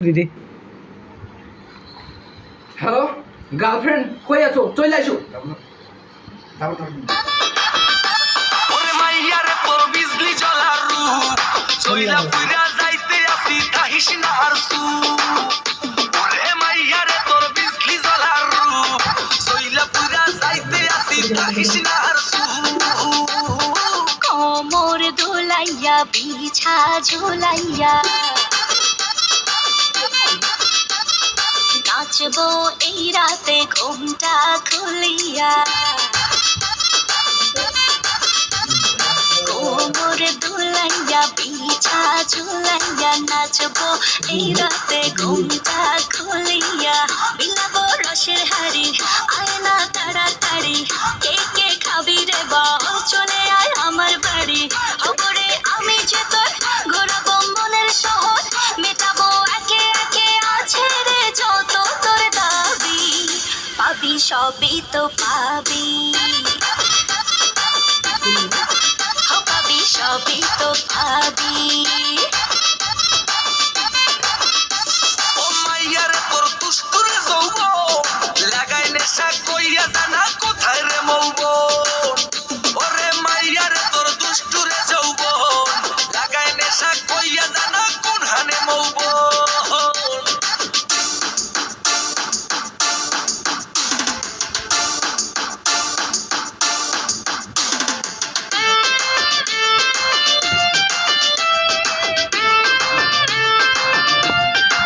দিদি hello girlfriend কই আছো চলে আসো ওরে মাইয়া রে তোর বিজলি জ্বলার রূপ চইলা পুইরা যাইতে আসি তাহিস না আর সু ওরে মাইয়া রে তোর বিজলি জ্বলার রূপ চইলা পুইরা যাইতে আসি তাহিস না আর সু কোমর দোলাইয়া বিছা ঝোলাইয়া নাচবো এই রাতে ঘুমটা খুলিয়া কোমর দোলাইয়া বিছা ঝোলাইয়া নাচবো এই রাতে ঘুমটা খুলিয়া বিলাবো রসের হাড়ি আয়না তাড়াতাড়ি কে কে খাবি রে বল চলে আয় আমার বাড়ি খবরে আমি যে তোর ঘোরাবো মনের শহর মেটাবো একে একে আছে রে যত তোর দাবি পাবি সবই তো পাবি পাবি সবই তো পাবি ও মাইয়া রে তোর দুষ্টুরে যৌব লাগাই নেশা কইরা জানা কোথায় রে মৌব